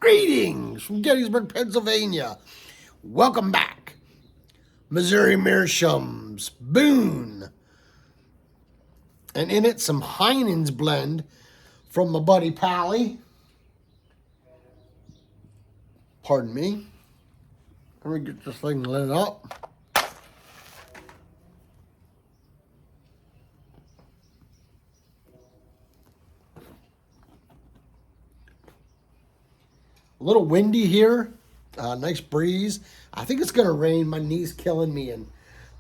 Greetings from Gettysburg, Pennsylvania. Welcome back. Missouri Meerschaum's Boone. And in it, some Heinen's blend from my buddy Pally. Pardon me. Let me get this thing lit up. A little windy here. Nice breeze. I think it's going to rain. My knee's killing me, and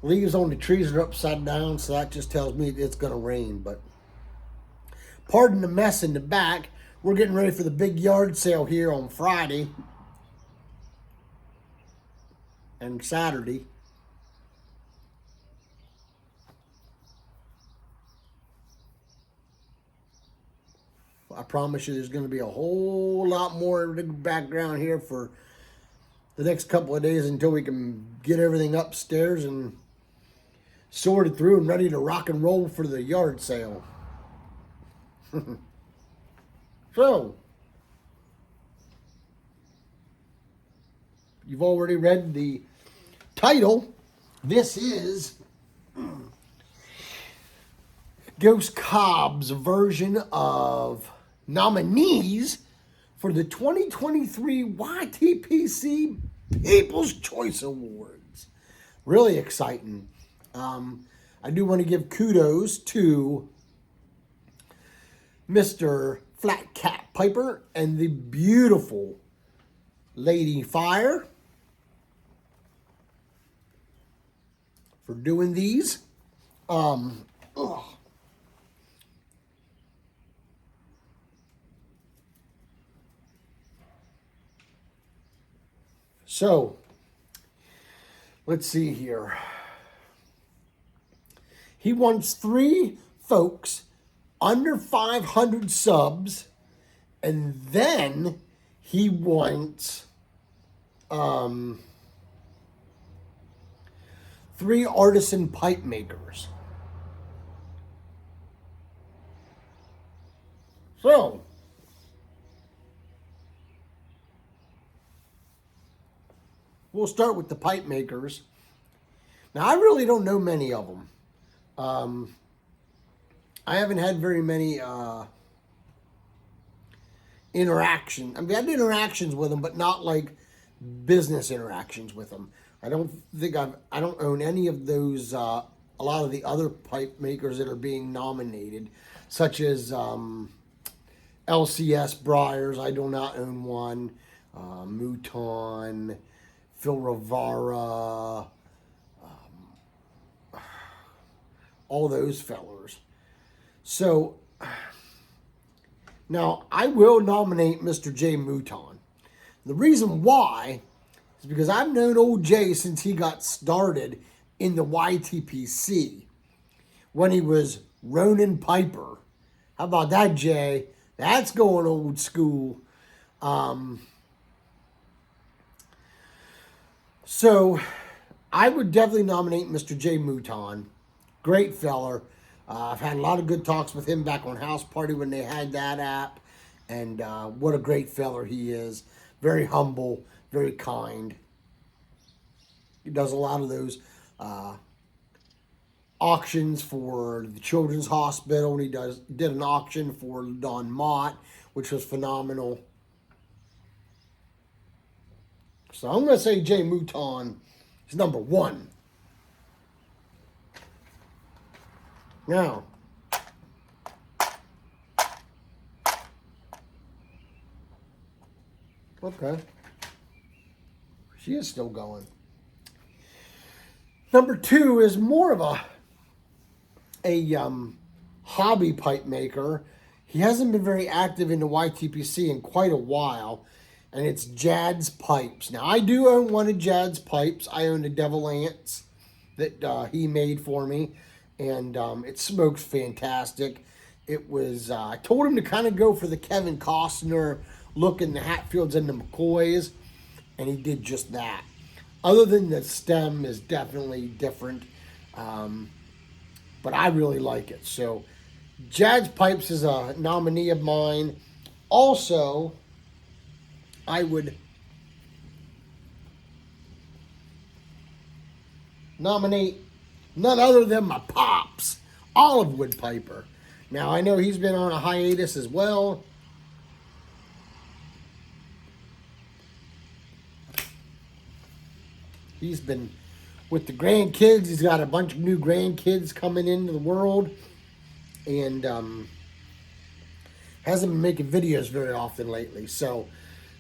leaves on the trees are upside down, so that just tells me it's going to rain. But pardon the mess in the back. We're getting ready for the big yard sale here on Friday and Saturday. I promise you there's going to be a whole lot more in the background here for the next couple of days until we can get everything upstairs and sorted through and ready to rock and roll for the yard sale. So, you've already read the title. This is Ghostcob's version of nominees for the 2023 YTPC People's Choice Awards. Really exciting. I do want to give kudos to Mr. Flat Cat Piper and the beautiful Lady Fire for doing these. So, let's see here. He wants 3 folks under 500 subs, and then he wants 3 artisan pipe makers. So, we'll start with the pipe makers. Now, I really don't know many of them. I haven't had very many interactions. I mean, I've had interactions with them, but not like business interactions with them. I don't own any of those, a lot of the other pipe makers that are being nominated, such as LCS Briars. I do not own one. Mouton, Phil Rivara, all those fellers. So, now I will nominate Mr. J. Mouton. The reason why is because I've known old Jay since he got started in the YTPC when he was Ronan Piper. How about that, Jay? That's going old school. So, I would definitely nominate Mr. J. Mouton. Great feller. I've had a lot of good talks with him back on House Party when they had that app. And what a great feller he is. Very humble, very kind. He does a lot of those auctions for the Children's Hospital. And he did an auction for Don Mott, which was phenomenal. So I'm going to say Jay Mouton is number 1. Now, okay, she is still going. Number 2 is more of a hobby pipe maker. He hasn't been very active in the YTPC in quite a while, and it's Jad's Pipes. Now, I do own one of Jad's pipes. I own the Devil Ants that he made for me. And it smokes fantastic. It was, I told him to kind of go for the Kevin Costner look in the Hatfields and the McCoys, and he did just that. Other than the stem is definitely different, but I really like it. So, Jad's Pipes is a nominee of mine. Also, I would nominate none other than my pops, Olive Wood Piper. Now, I know he's been on a hiatus as well. He's been with the grandkids. He's got a bunch of new grandkids coming into the world. And hasn't been making videos very often lately. So,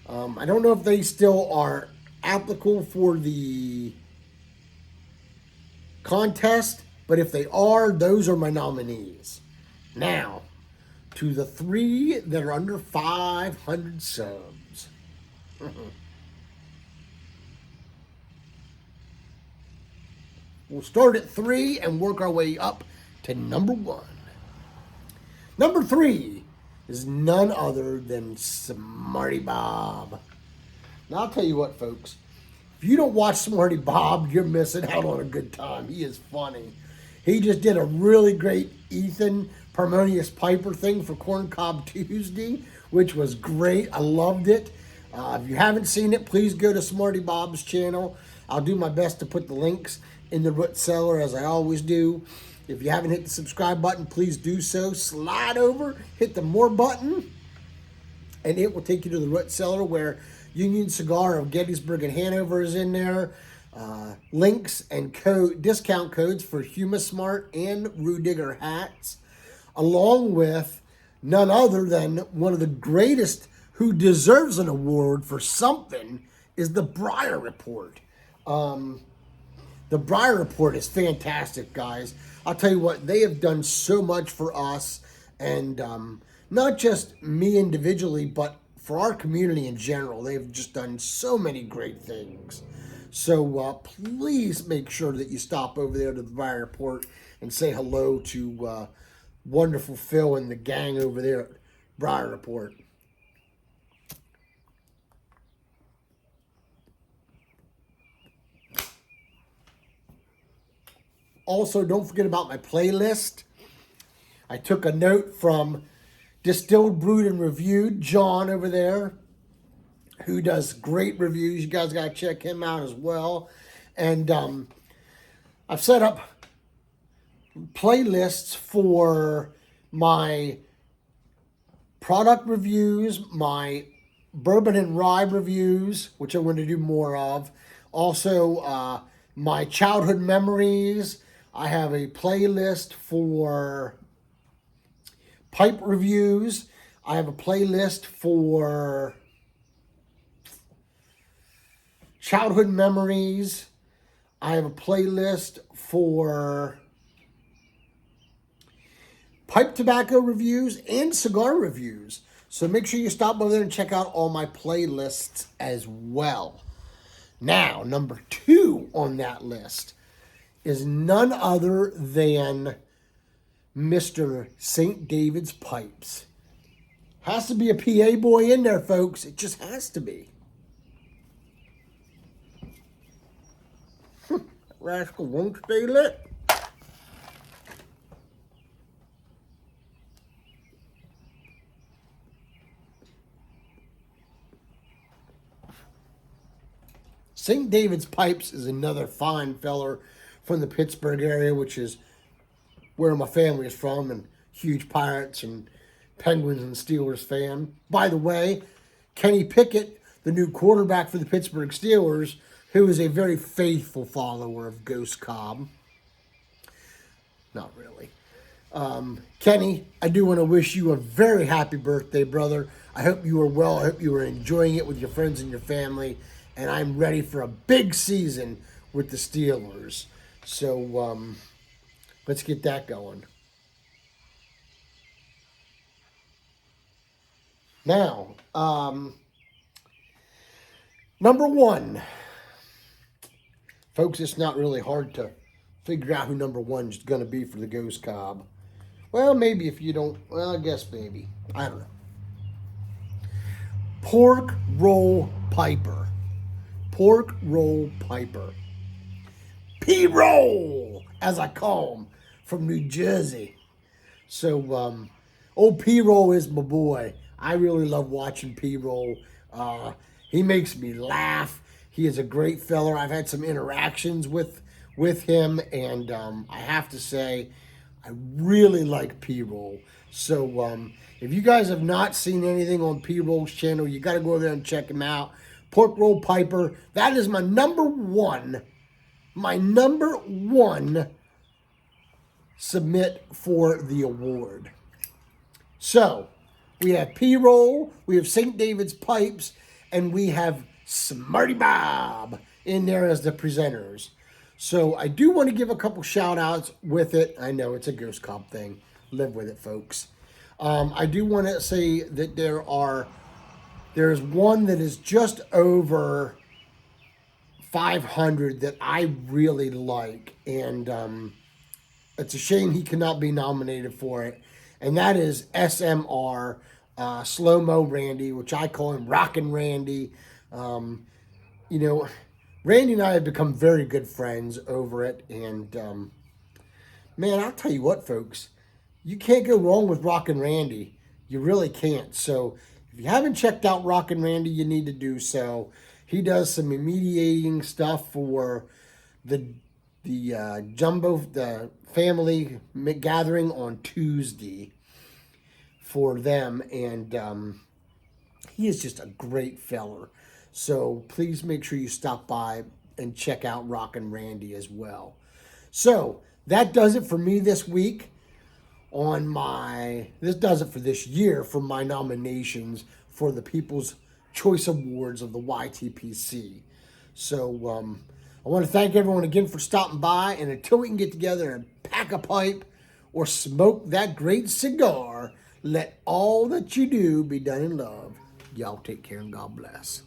I don't know if they still are applicable for the contest, but if they are, those are my nominees. Now, to the 3 that are under 500 subs. We'll start at 3 and work our way up to number 1. Number 3 is none other than SmartieBob. Now, I'll tell you what, folks. If you don't watch SmartieBob, you're missing out on a good time. He is funny. He just did a really great Ethan Harmonious Piper thing for Corn Cob Tuesday, which was great. I loved it. If you haven't seen it, please go to SmartieBob's channel. I'll do my best to put the links in the root cellar, as I always do. If you haven't hit the subscribe button, please do so. Slide over, hit the more button, and it will take you to the root cellar where Union Cigar of Gettysburg and Hanover is in there. Links and discount codes for HumiSmart and Ruediger Hats, along with none other than one of the greatest who deserves an award for something is the Briar Report. The Briar Report is fantastic, guys. I'll tell you what, they have done so much for us, and not just me individually, but for our community in general. They've just done so many great things. So please make sure that you stop over there to the Briar Report and say hello to wonderful Phil and the gang over there at Briar Report. Also, don't forget about my playlist. I took a note from Distilled, Brewed, and Reviewed, John over there, who does great reviews. You guys got to check him out as well. And I've set up playlists for my product reviews, my bourbon and rye reviews, which I'm going to do more of. Also, my childhood memories. I have a playlist for pipe reviews. I have a playlist for childhood memories. I have a playlist for pipe tobacco reviews and cigar reviews. So make sure you stop over there and check out all my playlists as well. Now, number 2 on that list is none other than Mr. St. David's Pipes. Has to be a PA boy in there, folks. It just has to be. Rascal won't stay lit. St. David's Pipes is another fine feller from the Pittsburgh area, which is where my family is from, and huge Pirates and Penguins and Steelers fan. By the way, Kenny Pickett, the new quarterback for the Pittsburgh Steelers, who is a very faithful follower of Ghostcob. Not really. Kenny, I do want to wish you a very happy birthday, brother. I hope you are well. I hope you are enjoying it with your friends and your family. And I'm ready for a big season with the Steelers. So let's get that going. Now, number 1. Folks, it's not really hard to figure out who number 1 is going to be for the Ghostcob. Well, maybe if you don't. Well, I guess maybe. I don't know. Pork Roll Piper. Pork Roll Piper. P-Roll, as I call him, from New Jersey. So, old P-Roll is my boy. I really love watching P-Roll. He makes me laugh. He is a great feller. I've had some interactions with him, and I have to say, I really like P-Roll. So if you guys have not seen anything on P-Roll's channel, you got to go over there and check him out. Pork Roll Piper, that is my number one submit for the award. So we have P-Roll, we have St. David's Pipes, and we have SmartieBob in there as the presenters. So I do want to give a couple shout outs with it. I know it's a Ghostcob thing. Live with it, folks. I do want to say that there's one that is just over 500 that I really like. And it's a shame he cannot be nominated for it. And that is S.M.R, Slow-Mo Randy, which I call him Rockin' Randy. You know, Randy and I have become very good friends over it. And, man, I'll tell you what, folks. You can't go wrong with Rockin' Randy. You really can't. So if you haven't checked out Rockin' Randy, you need to do so. He does some mediating stuff for the family gathering on Tuesday for them. And he is just a great feller. So please make sure you stop by and check out Rockin' Randy as well. So that does it for me this week. This does it for this year for my nominations for the People's Choice Awards of the YTPC. So I want to thank everyone again for stopping by, and until we can get together and pack a pipe or smoke that great cigar, let all that you do be done in love. Y'all take care and God bless.